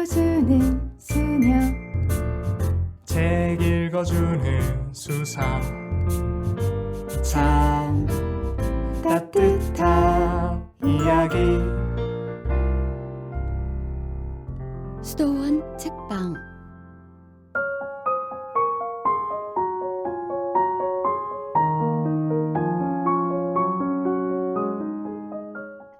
읽어주는 수녀. 책 읽어주는 수사. 참 따뜻한 이야기. 수도원 책방.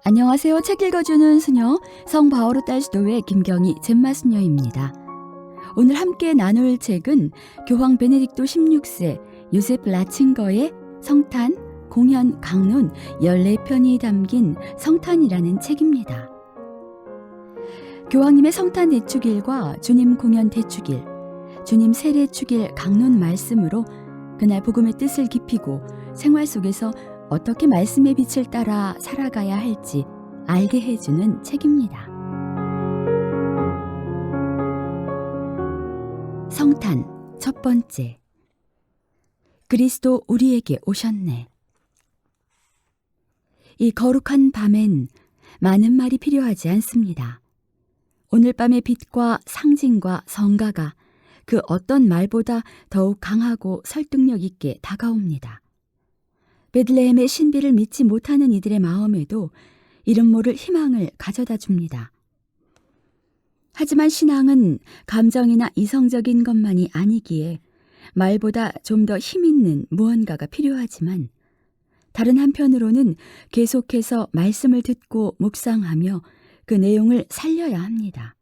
안녕하세요. 책 읽어주는 수녀 성바오로 딸수도회 김경희 젬마수녀입니다. 오늘 함께 나눌 책은 교황 베네딕토 16세 요세프 라칭거의 성탄, 공연, 강론 14편이 담긴 성탄이라는 책입니다. 교황님의 성탄 대축일과 주님 공연 대축일, 주님 세례 축일 강론 말씀으로 그날 복음의 뜻을 깊이고 생활 속에서 어떻게 말씀의 빛을 따라 살아가야 할지 알게 해주는 책입니다. 성탄 첫 번째. 그리스도 우리에게 오셨네. 이 거룩한 밤엔 많은 말이 필요하지 않습니다. 오늘 밤의 빛과 상징과 성가가 그 어떤 말보다 더욱 강하고 설득력 있게 다가옵니다. 베들레헴의 신비를 믿지 못하는 이들의 마음에도 이름 모를 희망을 가져다 줍니다. 하지만 신앙은 감정이나 이성적인 것만이 아니기에 말보다 좀 더 힘있는 무언가가 필요하지만 다른 한편으로는 계속해서 말씀을 듣고 묵상하며 그 내용을 살려야 합니다.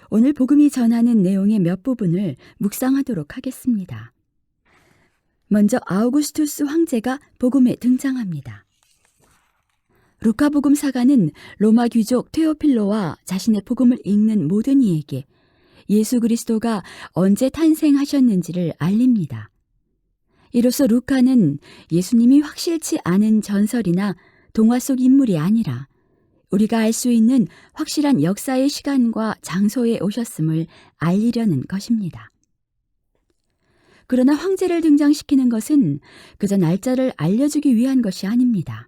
오늘 복음이 전하는 내용의 몇 부분을 묵상하도록 하겠습니다. 먼저 아우구스투스 황제가 복음에 등장합니다. 루카복음 사가는 로마 귀족 테오필로와 자신의 복음을 읽는 모든 이에게 예수 그리스도가 언제 탄생하셨는지를 알립니다. 이로써 루카는 예수님이 확실치 않은 전설이나 동화 속 인물이 아니라 우리가 알 수 있는 확실한 역사의 시간과 장소에 오셨음을 알리려는 것입니다. 그러나 황제를 등장시키는 것은 그저 날짜를 알려주기 위한 것이 아닙니다.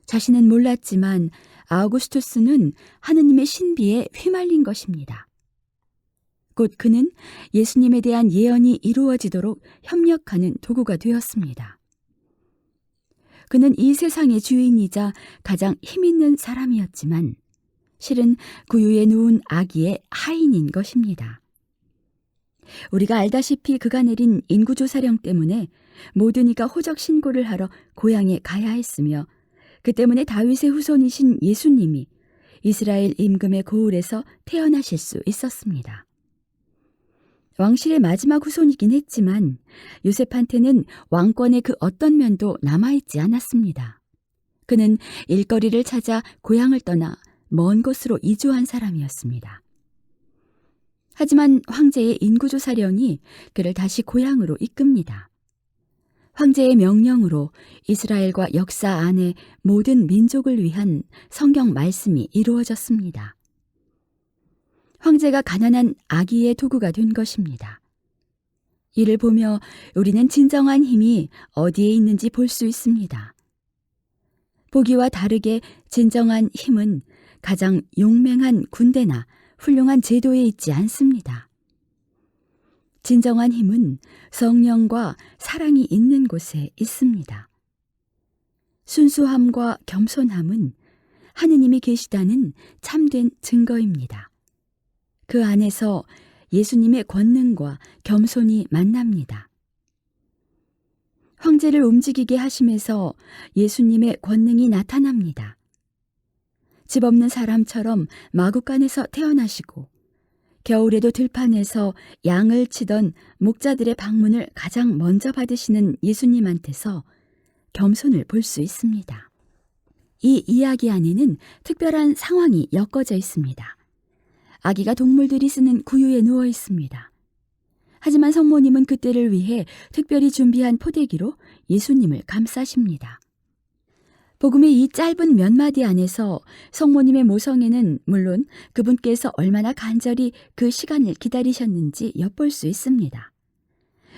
자신은 몰랐지만 아우구스투스는 하느님의 신비에 휘말린 것입니다. 곧 그는 예수님에 대한 예언이 이루어지도록 협력하는 도구가 되었습니다. 그는 이 세상의 주인이자 가장 힘있는 사람이었지만 실은 구유에 누운 아기의 하인인 것입니다. 우리가 알다시피 그가 내린 인구조사령 때문에 모든 이가 호적 신고를 하러 고향에 가야 했으며 그 때문에 다윗의 후손이신 예수님이 이스라엘 임금의 고을에서 태어나실 수 있었습니다. 왕실의 마지막 후손이긴 했지만 요셉한테는 왕권의 그 어떤 면도 남아있지 않았습니다. 그는 일거리를 찾아 고향을 떠나 먼 곳으로 이주한 사람이었습니다. 하지만 황제의 인구조사령이 그를 다시 고향으로 이끕니다. 황제의 명령으로 이스라엘과 역사 안에 모든 민족을 위한 성경 말씀이 이루어졌습니다. 황제가 가난한 아기의 도구가 된 것입니다. 이를 보며 우리는 진정한 힘이 어디에 있는지 볼 수 있습니다. 보기와 다르게 진정한 힘은 가장 용맹한 군대나 훌륭한 제도에 있지 않습니다. 진정한 힘은 성령과 사랑이 있는 곳에 있습니다. 순수함과 겸손함은 하느님이 계시다는 참된 증거입니다. 그 안에서 예수님의 권능과 겸손이 만납니다. 황제를 움직이게 하심에서 예수님의 권능이 나타납니다. 집 없는 사람처럼 마구간에서 태어나시고 겨울에도 들판에서 양을 치던 목자들의 방문을 가장 먼저 받으시는 예수님한테서 겸손을 볼 수 있습니다. 이 이야기 안에는 특별한 상황이 엮어져 있습니다. 아기가 동물들이 쓰는 구유에 누워 있습니다. 하지만 성모님은 그때를 위해 특별히 준비한 포대기로 예수님을 감싸십니다. 복음의 이 짧은 몇 마디 안에서 성모님의 모성애는 물론 그분께서 얼마나 간절히 그 시간을 기다리셨는지 엿볼 수 있습니다.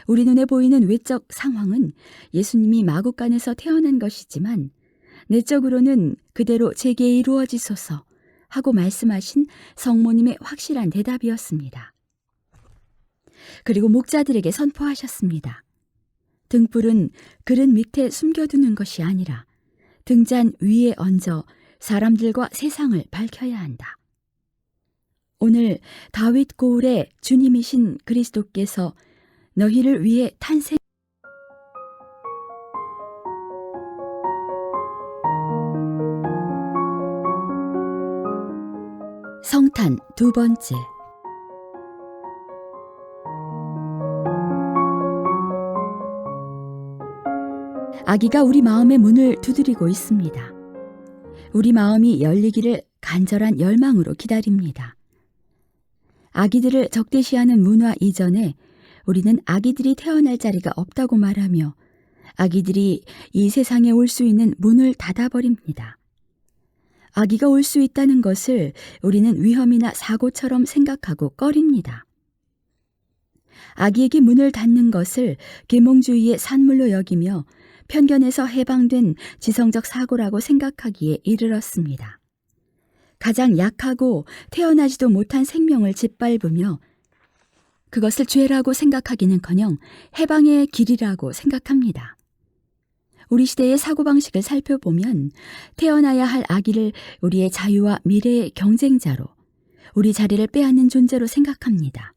우리 눈에 보이는 외적 상황은 예수님이 마구간에서 태어난 것이지만 내적으로는 그대로 제게 이루어지소서 하고 말씀하신 성모님의 확실한 대답이었습니다. 그리고 목자들에게 선포하셨습니다. 등불은 그릇 밑에 숨겨두는 것이 아니라 등잔 위에 얹어 사람들과 세상을 밝혀야 한다. 오늘 다윗 고울의 주님이신 그리스도께서 너희를 위해 탄생 성탄 두 번째. 아기가 우리 마음의 문을 두드리고 있습니다. 우리 마음이 열리기를 간절한 열망으로 기다립니다. 아기들을 적대시하는 문화 이전에 우리는 아기들이 태어날 자리가 없다고 말하며 아기들이 이 세상에 올 수 있는 문을 닫아버립니다. 아기가 올 수 있다는 것을 우리는 위험이나 사고처럼 생각하고 꺼립니다. 아기에게 문을 닫는 것을 계몽주의의 산물로 여기며 편견에서 해방된 지성적 사고라고 생각하기에 이르렀습니다. 가장 약하고 태어나지도 못한 생명을 짓밟으며 그것을 죄라고 생각하기는커녕 해방의 길이라고 생각합니다. 우리 시대의 사고방식을 살펴보면 태어나야 할 아기를 우리의 자유와 미래의 경쟁자로, 우리 자리를 빼앗는 존재로 생각합니다.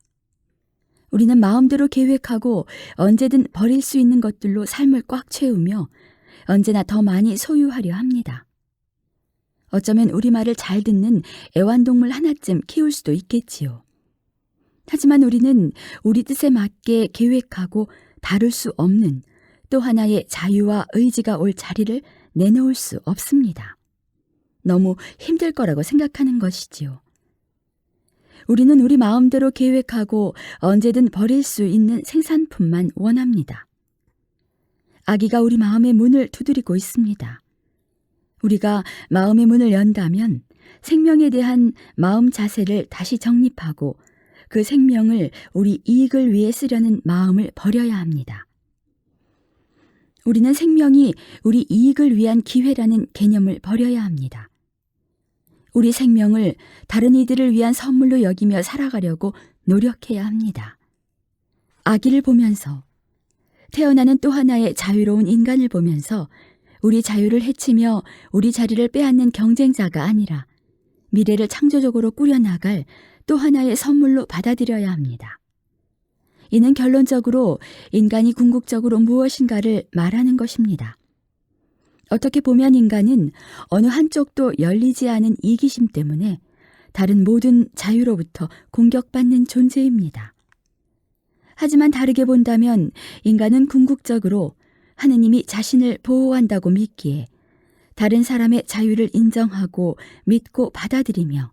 우리는 마음대로 계획하고 언제든 버릴 수 있는 것들로 삶을 꽉 채우며 언제나 더 많이 소유하려 합니다. 어쩌면 우리 말을 잘 듣는 애완동물 하나쯤 키울 수도 있겠지요. 하지만 우리는 우리 뜻에 맞게 계획하고 다룰 수 없는 또 하나의 자유와 의지가 올 자리를 내놓을 수 없습니다. 너무 힘들 거라고 생각하는 것이지요. 우리는 우리 마음대로 계획하고 언제든 버릴 수 있는 생산품만 원합니다. 아기가 우리 마음의 문을 두드리고 있습니다. 우리가 마음의 문을 연다면 생명에 대한 마음 자세를 다시 정립하고 그 생명을 우리 이익을 위해 쓰려는 마음을 버려야 합니다. 우리는 생명이 우리 이익을 위한 기회라는 개념을 버려야 합니다. 우리 생명을 다른 이들을 위한 선물로 여기며 살아가려고 노력해야 합니다. 아기를 보면서, 태어나는 또 하나의 자유로운 인간을 보면서 우리 자유를 해치며 우리 자리를 빼앗는 경쟁자가 아니라 미래를 창조적으로 꾸려나갈 또 하나의 선물로 받아들여야 합니다. 이는 결론적으로 인간이 궁극적으로 무엇인가를 말하는 것입니다. 어떻게 보면 인간은 어느 한쪽도 열리지 않은 이기심 때문에 다른 모든 자유로부터 공격받는 존재입니다. 하지만 다르게 본다면 인간은 궁극적으로 하느님이 자신을 보호한다고 믿기에 다른 사람의 자유를 인정하고 믿고 받아들이며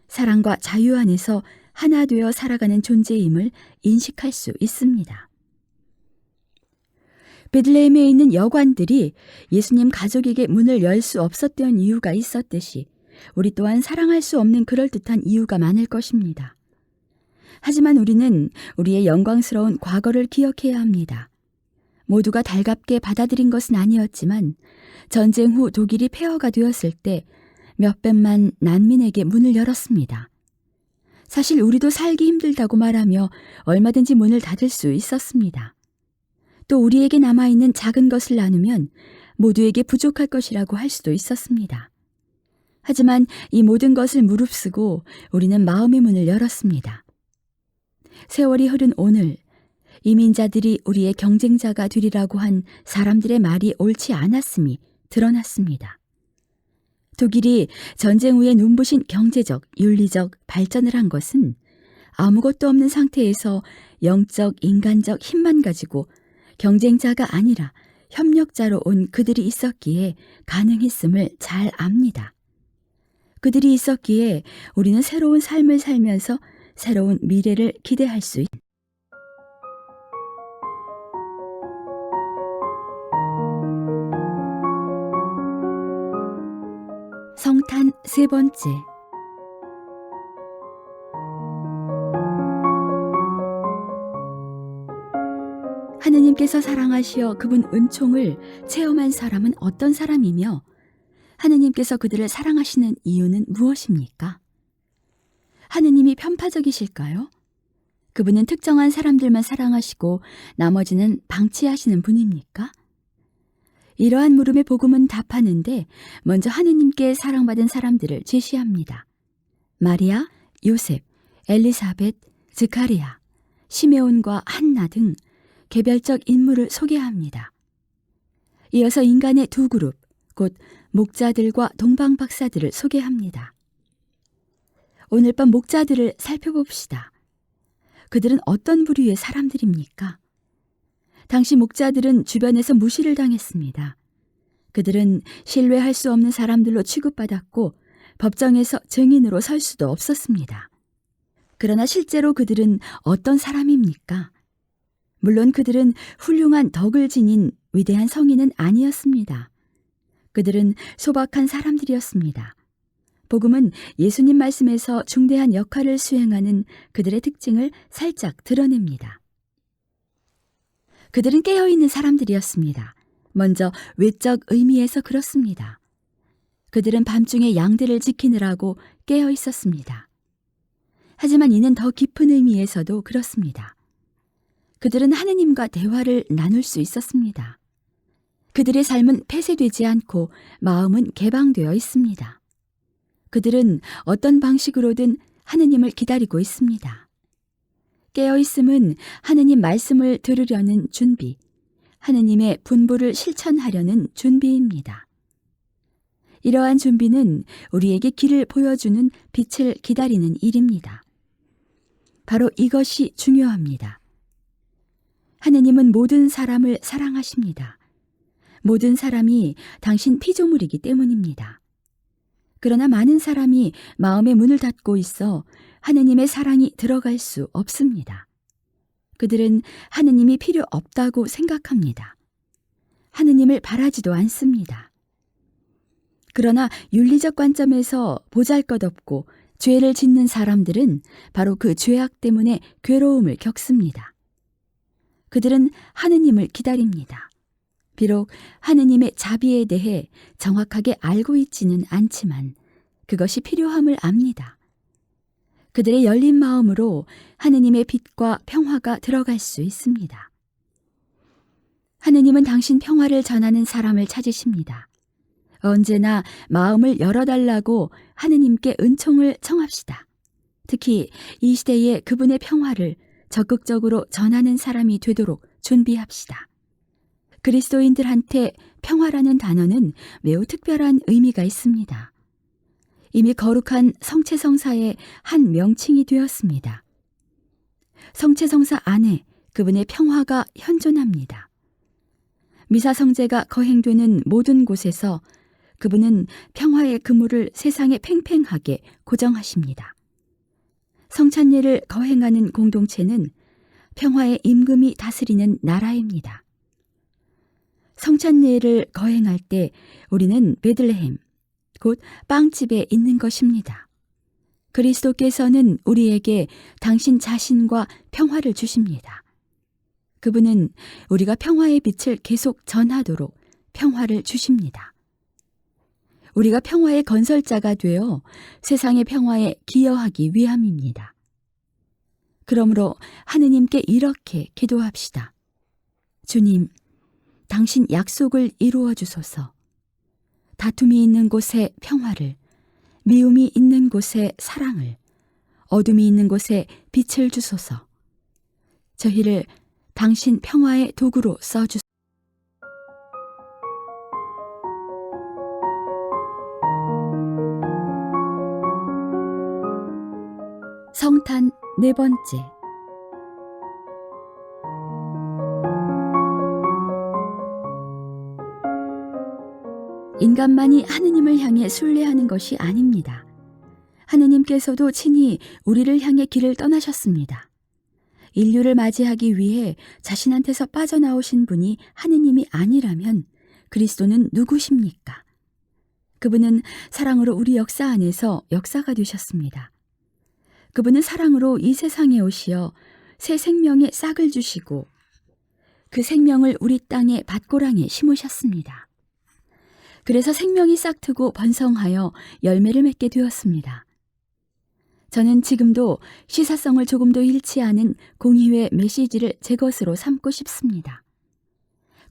사랑과 자유 안에서 하나 되어 살아가는 존재임을 인식할 수 있습니다. 베들레헴에 있는 여관들이 예수님 가족에게 문을 열 수 없었던 이유가 있었듯이 우리 또한 사랑할 수 없는 그럴듯한 이유가 많을 것입니다. 하지만 우리는 우리의 영광스러운 과거를 기억해야 합니다. 모두가 달갑게 받아들인 것은 아니었지만 전쟁 후 독일이 폐허가 되었을 때 몇백만 난민에게 문을 열었습니다. 사실 우리도 살기 힘들다고 말하며 얼마든지 문을 닫을 수 있었습니다. 또 우리에게 남아있는 작은 것을 나누면 모두에게 부족할 것이라고 할 수도 있었습니다. 하지만 이 모든 것을 무릅쓰고 우리는 마음의 문을 열었습니다. 세월이 흐른 오늘, 이민자들이 우리의 경쟁자가 되리라고 한 사람들의 말이 옳지 않았음이 드러났습니다. 독일이 전쟁 후에 눈부신 경제적, 윤리적 발전을 한 것은 아무것도 없는 상태에서 영적, 인간적 힘만 가지고 경쟁자가 아니라 협력자로 온 그들이 있었기에 가능했음을 잘 압니다. 그들이 있었기에 우리는 새로운 삶을 살면서 새로운 미래를 기대할 수 있습니다. 성탄 세 번째. 하느님께서 사랑하시어 그분 은총을 체험한 사람은 어떤 사람이며 하느님께서 그들을 사랑하시는 이유는 무엇입니까? 하느님이 편파적이실까요? 그분은 특정한 사람들만 사랑하시고 나머지는 방치하시는 분입니까? 이러한 물음에 복음은 답하는데 먼저 하느님께 사랑받은 사람들을 제시합니다. 마리아, 요셉, 엘리사벳, 스가랴, 시메온과 한나 등 개별적 인물을 소개합니다. 이어서 인간의 두 그룹, 곧 목자들과 동방박사들을 소개합니다. 오늘 밤 목자들을 살펴봅시다. 그들은 어떤 부류의 사람들입니까? 당시 목자들은 주변에서 무시를 당했습니다. 그들은 신뢰할 수 없는 사람들로 취급받았고 법정에서 증인으로 설 수도 없었습니다. 그러나 실제로 그들은 어떤 사람입니까? 물론 그들은 훌륭한 덕을 지닌 위대한 성인은 아니었습니다. 그들은 소박한 사람들이었습니다. 복음은 예수님 말씀에서 중대한 역할을 수행하는 그들의 특징을 살짝 드러냅니다. 그들은 깨어있는 사람들이었습니다. 먼저 외적 의미에서 그렇습니다. 그들은 밤중에 양들을 지키느라고 깨어 있었습니다. 하지만 이는 더 깊은 의미에서도 그렇습니다. 그들은 하느님과 대화를 나눌 수 있었습니다. 그들의 삶은 폐쇄되지 않고 마음은 개방되어 있습니다. 그들은 어떤 방식으로든 하느님을 기다리고 있습니다. 깨어있음은 하느님 말씀을 들으려는 준비, 하느님의 분부를 실천하려는 준비입니다. 이러한 준비는 우리에게 길을 보여주는 빛을 기다리는 일입니다. 바로 이것이 중요합니다. 하느님은 모든 사람을 사랑하십니다. 모든 사람이 당신 피조물이기 때문입니다. 그러나 많은 사람이 마음의 문을 닫고 있어 하느님의 사랑이 들어갈 수 없습니다. 그들은 하느님이 필요 없다고 생각합니다. 하느님을 바라지도 않습니다. 그러나 윤리적 관점에서 보잘것없고 죄를 짓는 사람들은 바로 그 죄악 때문에 괴로움을 겪습니다. 그들은 하느님을 기다립니다. 비록 하느님의 자비에 대해 정확하게 알고 있지는 않지만 그것이 필요함을 압니다. 그들의 열린 마음으로 하느님의 빛과 평화가 들어갈 수 있습니다. 하느님은 당신 평화를 전하는 사람을 찾으십니다. 언제나 마음을 열어달라고 하느님께 은총을 청합시다. 특히 이 시대에 그분의 평화를 적극적으로 전하는 사람이 되도록 준비합시다. 그리스도인들한테 평화라는 단어는 매우 특별한 의미가 있습니다. 이미 거룩한 성체성사의 한 명칭이 되었습니다. 성체성사 안에 그분의 평화가 현존합니다. 미사성제가 거행되는 모든 곳에서 그분은 평화의 그물을 세상에 팽팽하게 고정하십니다. 성찬례를 거행하는 공동체는 평화의 임금이 다스리는 나라입니다. 성찬례를 거행할 때 우리는 베들레헴, 곧 빵집에 있는 것입니다. 그리스도께서는 우리에게 당신 자신과 평화를 주십니다. 그분은 우리가 평화의 빛을 계속 전하도록 평화를 주십니다. 우리가 평화의 건설자가 되어 세상의 평화에 기여하기 위함입니다. 그러므로 하느님께 이렇게 기도합시다. 주님, 당신 약속을 이루어 주소서. 다툼이 있는 곳에 평화를, 미움이 있는 곳에 사랑을, 어둠이 있는 곳에 빛을 주소서. 저희를 당신 평화의 도구로 써주소서. 성탄 네 번째. 인간만이 하느님을 향해 순례하는 것이 아닙니다. 하느님께서도 친히 우리를 향해 길을 떠나셨습니다. 인류를 맞이하기 위해 자신한테서 빠져나오신 분이 하느님이 아니라면 그리스도는 누구십니까? 그분은 사랑으로 우리 역사 안에서 역사가 되셨습니다. 그분은 사랑으로 이 세상에 오시어 새 생명의 싹을 주시고 그 생명을 우리 땅의 밭고랑에 심으셨습니다. 그래서 생명이 싹트고 번성하여 열매를 맺게 되었습니다. 저는 지금도 시사성을 조금도 잃지 않은 공의회 메시지를 제 것으로 삼고 싶습니다.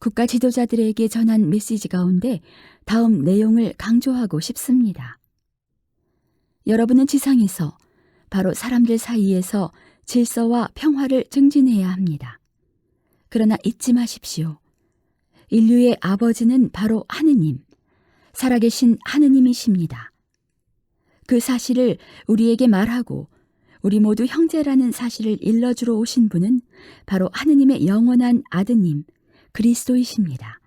국가 지도자들에게 전한 메시지 가운데 다음 내용을 강조하고 싶습니다. 여러분은 지상에서 바로 사람들 사이에서 질서와 평화를 증진해야 합니다. 그러나 잊지 마십시오. 인류의 아버지는 바로 하느님, 살아계신 하느님이십니다. 그 사실을 우리에게 말하고 우리 모두 형제라는 사실을 일러주러 오신 분은 바로 하느님의 영원한 아드님 그리스도이십니다.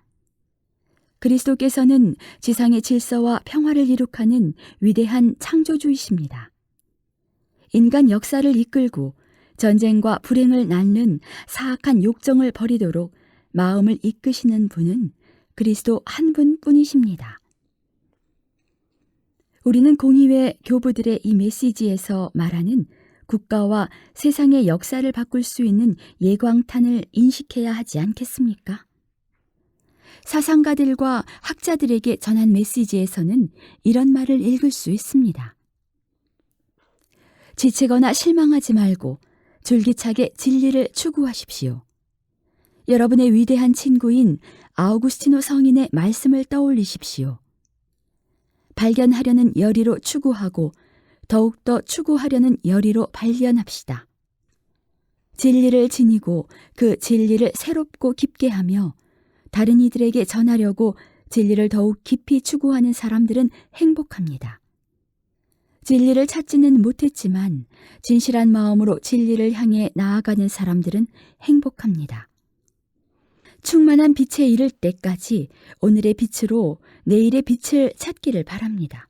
그리스도께서는 지상의 질서와 평화를 이룩하는 위대한 창조주이십니다. 인간 역사를 이끌고 전쟁과 불행을 낳는 사악한 욕정을 버리도록 마음을 이끄시는 분은 그리스도 한 분뿐이십니다. 우리는 공의회 교부들의 이 메시지에서 말하는 국가와 세상의 역사를 바꿀 수 있는 예광탄을 인식해야 하지 않겠습니까? 사상가들과 학자들에게 전한 메시지에서는 이런 말을 읽을 수 있습니다. 지치거나 실망하지 말고 줄기차게 진리를 추구하십시오. 여러분의 위대한 친구인 아우구스티노 성인의 말씀을 떠올리십시오. 발견하려는 열의로 추구하고 더욱더 추구하려는 열의로 발견합시다. 진리를 지니고 그 진리를 새롭고 깊게 하며 다른 이들에게 전하려고 진리를 더욱 깊이 추구하는 사람들은 행복합니다. 진리를 찾지는 못했지만 진실한 마음으로 진리를 향해 나아가는 사람들은 행복합니다. 충만한 빛에 이를 때까지 오늘의 빛으로 내일의 빛을 찾기를 바랍니다.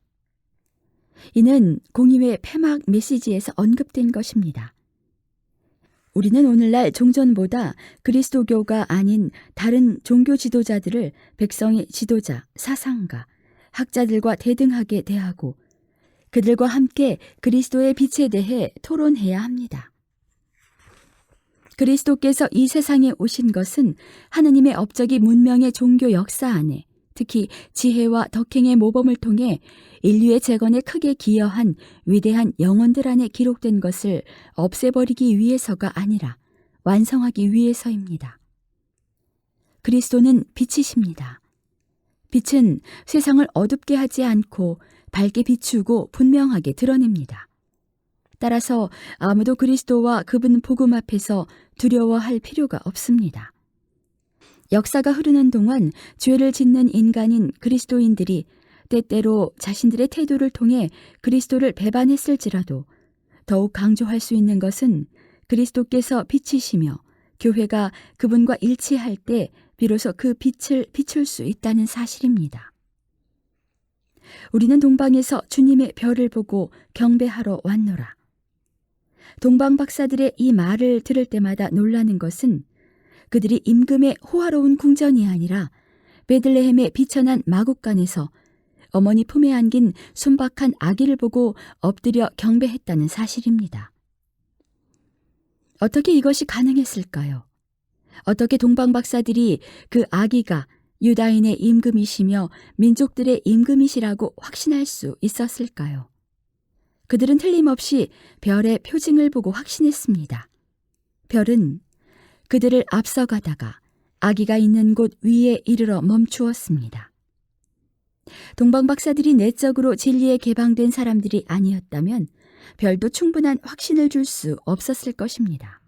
이는 공의회 폐막 메시지에서 언급된 것입니다. 우리는 오늘날 종전보다 그리스도교가 아닌 다른 종교 지도자들을 백성의 지도자, 사상가, 학자들과 대등하게 대하고 그들과 함께 그리스도의 빛에 대해 토론해야 합니다. 그리스도께서 이 세상에 오신 것은 하느님의 업적이 문명의 종교 역사 안에 특히 지혜와 덕행의 모범을 통해 인류의 재건에 크게 기여한 위대한 영혼들 안에 기록된 것을 없애버리기 위해서가 아니라 완성하기 위해서입니다. 그리스도는 빛이십니다. 빛은 세상을 어둡게 하지 않고 밝게 비추고 분명하게 드러냅니다. 따라서 아무도 그리스도와 그분 복음 앞에서 두려워할 필요가 없습니다. 역사가 흐르는 동안 죄를 짓는 인간인 그리스도인들이 때때로 자신들의 태도를 통해 그리스도를 배반했을지라도 더욱 강조할 수 있는 것은 그리스도께서 빛이시며 교회가 그분과 일치할 때 비로소 그 빛을 비출 수 있다는 사실입니다. 우리는 동방에서 주님의 별을 보고 경배하러 왔노라. 동방 박사들의 이 말을 들을 때마다 놀라는 것은 그들이 임금의 호화로운 궁전이 아니라 베들레헴의 비천한 마국간에서 어머니 품에 안긴 순박한 아기를 보고 엎드려 경배했다는 사실입니다. 어떻게 이것이 가능했을까요? 어떻게 동방 박사들이 그 아기가 유다인의 임금이시며 민족들의 임금이시라고 확신할 수 있었을까요? 그들은 틀림없이 별의 표징을 보고 확신했습니다. 별은 그들을 앞서가다가 아기가 있는 곳 위에 이르러 멈추었습니다. 동방 박사들이 내적으로 진리에 개방된 사람들이 아니었다면 별도 충분한 확신을 줄 수 없었을 것입니다.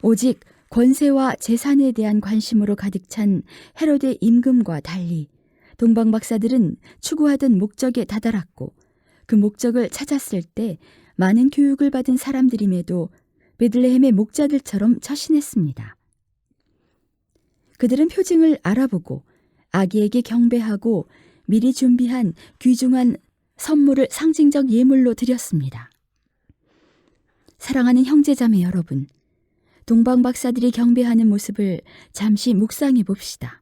오직 권세와 재산에 대한 관심으로 가득 찬 헤로데 임금과 달리 동방 박사들은 추구하던 목적에 다다랐고 그 목적을 찾았을 때 많은 교육을 받은 사람들임에도 베들레헴의 목자들처럼 처신했습니다. 그들은 표징을 알아보고 아기에게 경배하고 미리 준비한 귀중한 선물을 상징적 예물로 드렸습니다. 사랑하는 형제자매 여러분, 동방 박사들이 경배하는 모습을 잠시 묵상해 봅시다.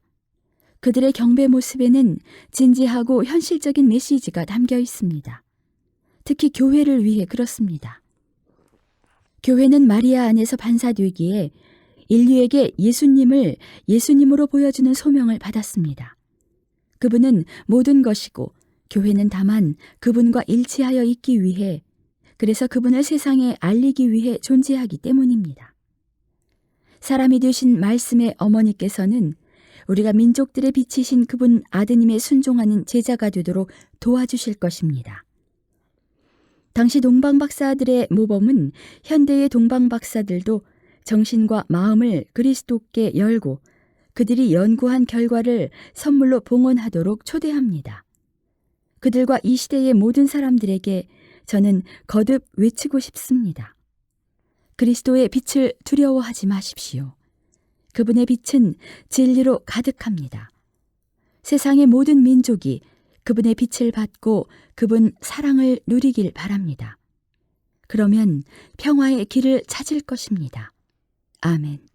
그들의 경배 모습에는 진지하고 현실적인 메시지가 담겨 있습니다. 특히 교회를 위해 그렇습니다. 교회는 마리아 안에서 반사되기에 인류에게 예수님을 예수님으로 보여주는 소명을 받았습니다. 그분은 모든 것이고 교회는 다만 그분과 일치하여 있기 위해, 그래서 그분을 세상에 알리기 위해 존재하기 때문입니다. 사람이 되신 말씀의 어머니께서는 우리가 민족들의 빛이신 그분 아드님의 순종하는 제자가 되도록 도와주실 것입니다. 당시 동방박사들의 모범은 현대의 동방박사들도 정신과 마음을 그리스도께 열고 그들이 연구한 결과를 선물로 봉헌하도록 초대합니다. 그들과 이 시대의 모든 사람들에게 저는 거듭 외치고 싶습니다. 그리스도의 빛을 두려워하지 마십시오. 그분의 빛은 진리로 가득합니다. 세상의 모든 민족이 그분의 빛을 받고 그분 사랑을 누리길 바랍니다. 그러면 평화의 길을 찾을 것입니다. 아멘.